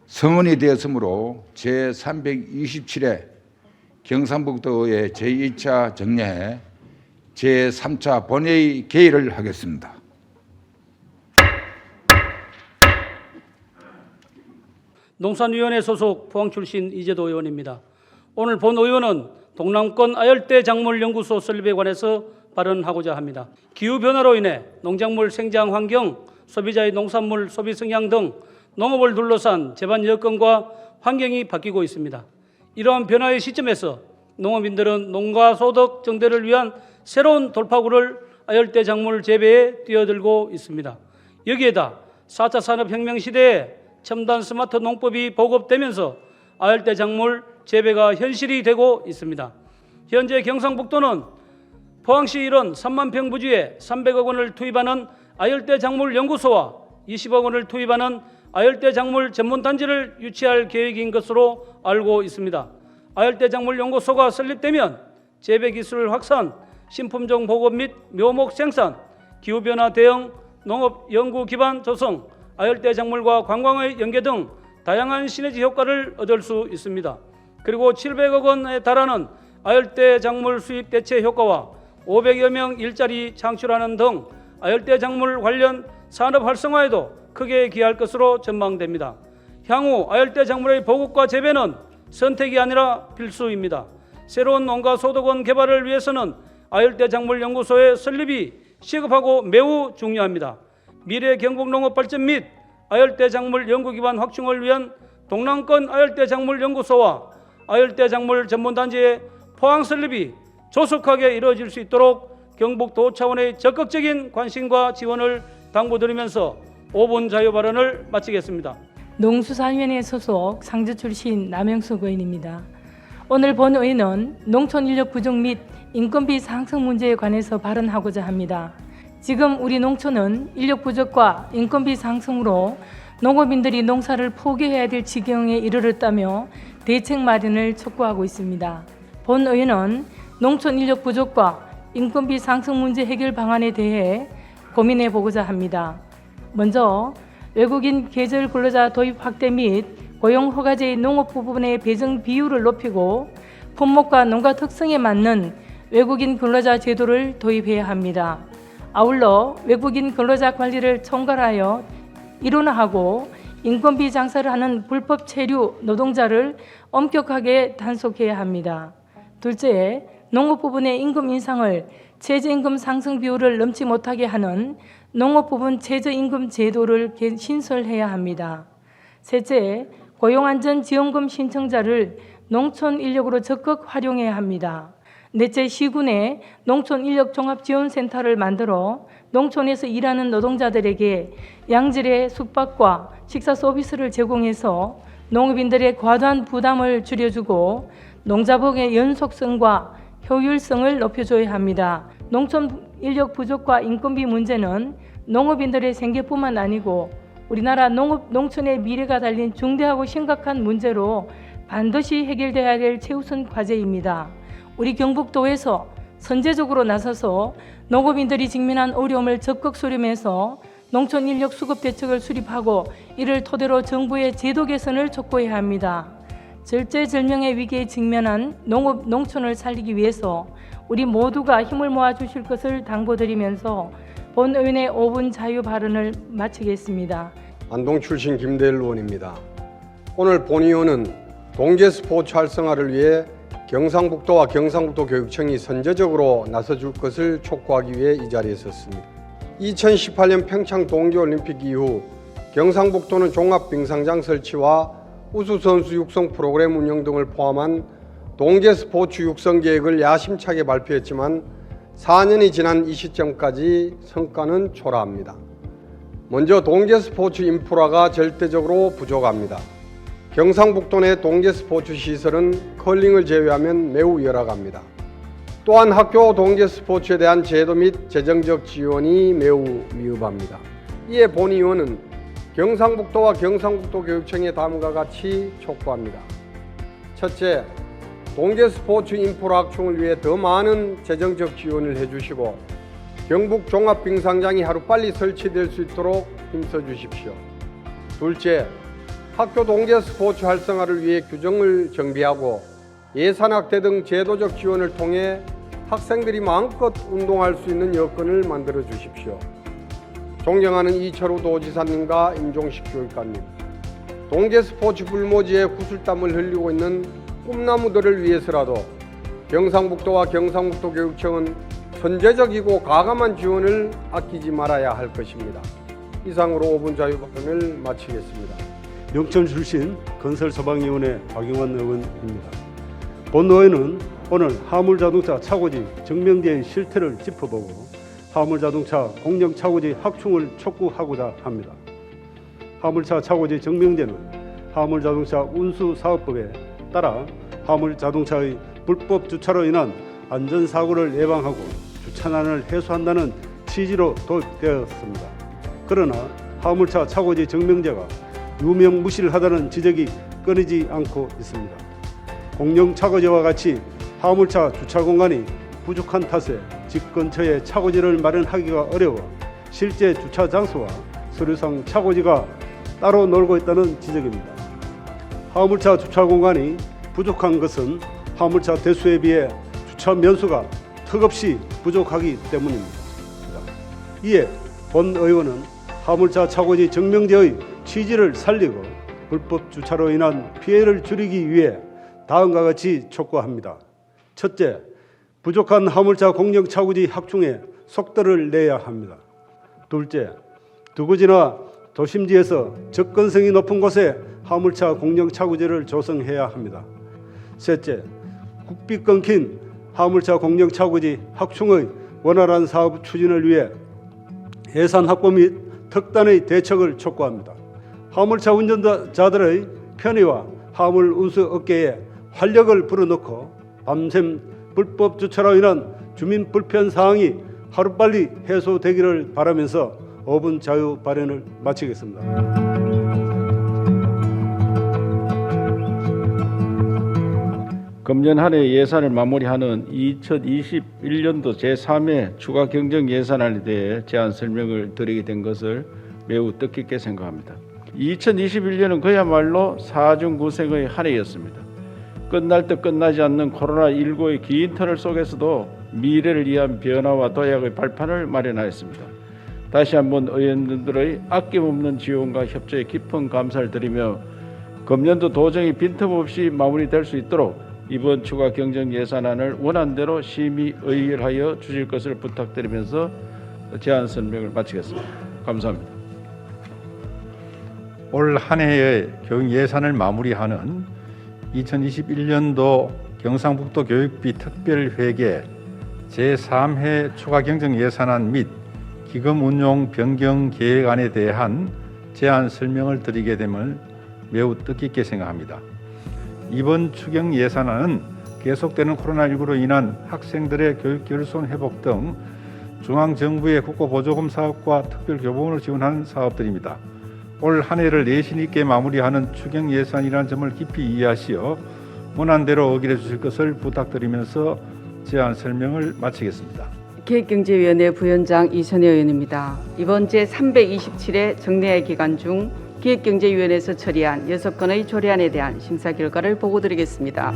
성원이 되었으므로 제327회 경상북도의 제2차 정례회 제3차 본회의 개의를 하겠습니다. 농산위원회 소속 포항 출신 이재도 의원입니다. 오늘 본 의원은 동남권 아열대 작물 연구소 설립에 관해서 발언하고자 합니다. 기후변화로 인해 농작물 생장 환경, 소비자의 농산물 소비 성향 등 농업을 둘러싼 재반 여건과 환경이 바뀌고 있습니다. 이러한 변화의 시점에서 농업인들은 농가 소득 증대를 위한 새로운 돌파구를 아열대 작물 재배에 뛰어들고 있습니다. 여기에다 4차 산업혁명 시대에 첨단 스마트 농법이 보급되면서 아열대 작물 재배가 현실이 되고 있습니다. 현재 경상북도는 포항시 일원 3만 평 부지에 300억 원을 투입하는 아열대 작물 연구소와 20억 원을 투입하는 아열대 작물 전문단지를 유치할 계획인 것으로 알고 있습니다. 아열대 작물 연구소가 설립되면 재배기술 확산, 신품종 보급 및 묘목 생산, 기후변화 대응, 농업 연구 기반 조성, 아열대 작물과 관광의 연계 등 다양한 시너지 효과를 얻을 수 있습니다. 그리고 700억 원에 달하는 아열대 작물 수입 대체 효과와 500여 명 일자리 창출하는 등 아열대 작물 관련 산업 활성화에도 크게 기여할 것으로 전망됩니다. 향후 아열대 작물의 보급과 재배는 선택이 아니라 필수입니다. 새로운 농가 소득원 개발을 위해서는 아열대 작물 연구소의 설립이 시급하고 매우 중요합니다. 미래 경북 농업 발전 및 아열대 작물 연구 기반 확충을 위한 동남권 아열대 작물 연구소와 아열대 작물 전문단지의 포항 설립이 조속하게 이루어질 수 있도록 경북도 차원의 적극적인 관심과 지원을 당부드리면서 5분 자유 발언을 마치겠습니다. 농수산위원회 소속 상주 출신 남영숙 의원입니다. 오늘 본 의원은 농촌 인력 부족 및 인건비 상승 문제에 관해서 발언하고자 합니다. 지금 우리 농촌은 인력 부족과 인건비 상승으로 농업인들이 농사를 포기해야 될 지경에 이르렀다며 대책 마련을 촉구하고 있습니다. 본 의원은 농촌 인력 부족과 인건비 상승 문제 해결 방안에 대해 고민해 보고자 합니다. 먼저 외국인 계절 근로자 도입 확대 및 고용 허가제의 농업 부분의 배정 비율을 높이고 품목과 농가 특성에 맞는 외국인 근로자 제도를 도입해야 합니다. 아울러 외국인 근로자 관리를 총괄하여 일원화하고 인건비 장사를 하는 불법 체류 노동자를 엄격하게 단속해야 합니다. 둘째, 농업 부분의 임금 인상을 최저임금 상승 비율을 넘지 못하게 하는 농업 부분 최저임금 제도를 신설해야 합니다. 셋째, 고용안전지원금 신청자를 농촌 인력으로 적극 활용해야 합니다. 넷째, 시군에 농촌 인력 종합지원센터를 만들어 농촌에서 일하는 노동자들에게 양질의 숙박과 식사 서비스를 제공해서 농업인들의 과도한 부담을 줄여주고 농자복의 연속성과 효율성을 높여줘야 합니다. 농촌 인력 부족과 인건비 문제는 농업인들의 생계뿐만 아니고 우리나라 농촌의 미래가 달린 중대하고 심각한 문제로 반드시 해결돼야 될 최우선 과제입니다. 우리 경북도에서 선제적으로 나서서 농업인들이 직면한 어려움을 적극 수렴해서 농촌 인력 수급 대책을 수립하고 이를 토대로 정부의 제도 개선을 촉구해야 합니다. 절제절명의 위기에 직면한 농촌을 살리기 위해서 우리 모두가 힘을 모아 주실 것을 당부드리면서 본 의원의 5분 자유 발언을 마치겠습니다. 안동 출신 김대일 의원입니다. 오늘 본 의원은 동계 스포츠 활성화를 위해 경상북도와 경상북도 교육청이 선제적으로 나서줄 것을 촉구하기 위해 이 자리에 섰습니다. 2018년 평창 동계올림픽 이후 경상북도는 종합빙상장 설치와 우수선수 육성 프로그램 운영 등을 포함한 동계 스포츠 육성 계획을 야심차게 발표했지만 4년이 지난 이 시점까지 성과는 초라합니다. 먼저 동계 스포츠 인프라가 절대적으로 부족합니다. 경상북도 내 동계 스포츠 시설은 컬링을 제외하면 매우 열악합니다. 또한 학교 동계 스포츠에 대한 제도 및 재정적 지원이 매우 미흡합니다. 이에 본 의원은 경상북도와 경상북도 교육청에 다음과 같이 촉구합니다. 첫째, 동계 스포츠 인프라 확충을 위해 더 많은 재정적 지원을 해주시고 경북 종합빙상장이 하루빨리 설치될 수 있도록 힘써 주십시오. 둘째, 학교 동계 스포츠 활성화를 위해 규정을 정비하고 예산학대 등 제도적 지원을 통해 학생들이 마음껏 운동할 수 있는 여건을 만들어 주십시오. 존경하는 이철우 도지사님과 임종식 교육감님, 동계 스포츠 불모지에 구슬땀을 흘리고 있는 꿈나무들을 위해서라도 경상북도와 경상북도 교육청은 선제적이고 과감한 지원을 아끼지 말아야 할 것입니다. 이상으로 5분 자유 발언을 마치겠습니다. 영천 출신 건설소방위원회 박영환 의원입니다. 본 의원은 오늘 화물자동차 차고지 정명제의 실태를 짚어보고 화물자동차 공정차고지 확충을 촉구하고자 합니다. 화물차 차고지 정명제는 화물자동차 운수사업법에 따라 화물자동차의 불법 주차로 인한 안전사고를 예방하고 주차난을 해소한다는 취지로 도입되었습니다. 그러나 화물차 차고지 정명제가 유명무실하다는 지적이 끊이지 않고 있습니다. 공영차고지와 같이 화물차 주차 공간이 부족한 탓에 집 근처에 차고지를 마련하기가 어려워 실제 주차 장소와 서류상 차고지가 따로 놀고 있다는 지적입니다. 화물차 주차 공간이 부족한 것은 화물차 대수에 비해 주차 면수가 턱없이 부족하기 때문입니다. 이에 본 의원은 화물차 차고지 정명제의 취지를 살리고 불법 주차로 인한 피해를 줄이기 위해 다음과 같이 촉구합니다. 첫째, 부족한 화물차 공영 차고지 확충에 속도를 내야 합니다. 둘째, 두구지나 도심지에서 접근성이 높은 곳에 화물차 공영 차고지를 조성해야 합니다. 셋째, 국비 끊긴 화물차 공영 차고지 확충의 원활한 사업 추진을 위해 예산 확보 및 특단의 대책을 촉구합니다. 화물차 운전자들의 편의와 화물 운수 업계에 활력을 불어넣고 밤샘 불법 주차로 인한 주민 불편 사항이 하루빨리 해소되기를 바라면서 5분 자유 발언을 마치겠습니다. 금년 한 해 예산을 마무리하는 2021년도 제3회 추가 경정 예산안에 대해 제안 설명을 드리게 된 것을 매우 뜻깊게 생각합니다. 2021년은 그야말로 사중구생의 한 해였습니다. 끝날 듯 끝나지 않는 코로나19의 긴 터널 속에서도 미래를 위한 변화와 도약의 발판을 마련하였습니다. 다시 한번 의원님들의 아낌없는 지원과 협조에 깊은 감사를 드리며 금년도 도정이 빈틈없이 마무리될 수 있도록 이번 추가 경정 예산안을 원안대로 심의 의결하여 주실 것을 부탁드리면서 제안 설명을 마치겠습니다. 감사합니다. 올 한 해의 교육 예산을 마무리하는 2021년도 경상북도 교육비 특별회계 제3회 추가 경정 예산안 및 기금 운용 변경 계획안에 대한 제안 설명을 드리게 됨을 매우 뜻깊게 생각합니다. 이번 추경 예산안은 계속되는 코로나19로 인한 학생들의 교육 결손 회복 등 중앙정부의 국고보조금 사업과 특별교부금을 지원하는 사업들입니다. 올 한 해를 내신 있게 마무리하는 추경 예산이라는 점을 깊이 이해하시어 원안대로 의결해 주실 것을 부탁드리면서 제안 설명을 마치겠습니다. 기획경제위원회 부위원장 이선혜 의원입니다. 이번 제327회 정례회 기간 중 기획경제위원회에서 처리한 6건의 조례안에 대한 심사 결과를 보고드리겠습니다.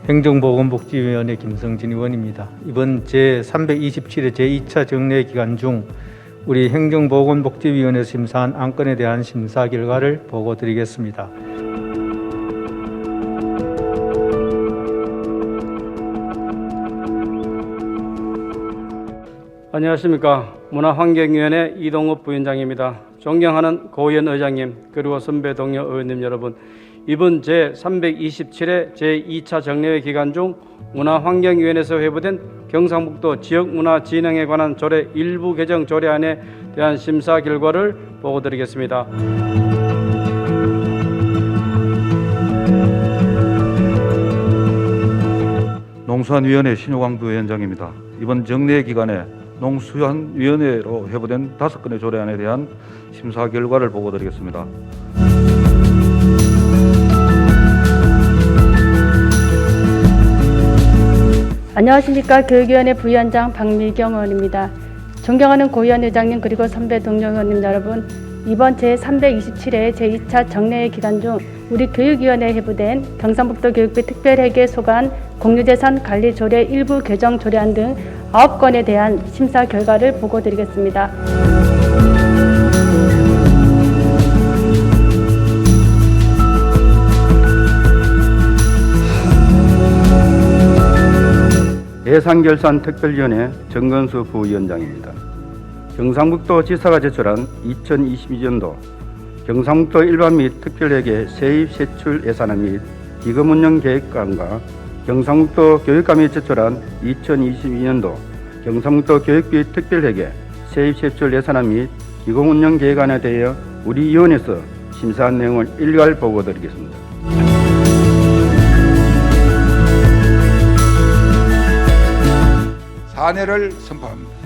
행정보건복지위원회 김성진 의원입니다. 이번 제327회 제2차 정례 기간 중 우리 행정보건복지위원회에서 심사한 안건에 대한 심사 결과를 보고드리겠습니다. 안녕하십니까. 문화환경위원회 이동욱 부위원장입니다. 존경하는 고의원 의장님 그리고 선배 동료 의원님 여러분, 이번 제327회 제2차 정례회 기간 중 문화환경위원회에서 회부된 경상북도 지역문화진흥에 관한 조례 일부 개정 조례안에 대한 심사 결과를 보고드리겠습니다. 농수산위원회 신효광 부위원장입니다. 이번 정례 기간에 농수산위원회로 회부된 5건의 조례안에 대한 심사 결과를 보고드리겠습니다. 안녕하십니까. 교육위원회 부위원장 박미경 의원입니다. 존경하는 고위원 회장님 그리고 선배 동료 의원님 여러분, 이번 제327회 제2차 정례회 기간 중 우리 교육위원회에 회부된 경상북도 교육비 특별회계 소관 공유재산 관리조례 일부 개정 조례안 등 9건에 대한 심사 결과를 보고드리겠습니다. 예산결산특별위원회 정건수 부위원장입니다. 경상북도 지사가 제출한 2022년도 경상북도 일반 및 특별회계 세입 세출 예산안 및 기금 운영 계획안과 경상북도 교육감이 제출한 2022년도 경상북도 교육비 특별회계 세입 세출 예산안 및 기금 운영 계획안에 대하여 우리 위원회에서 심사한 내용을 일괄 보고드리겠습니다. 사례를 선포합니다.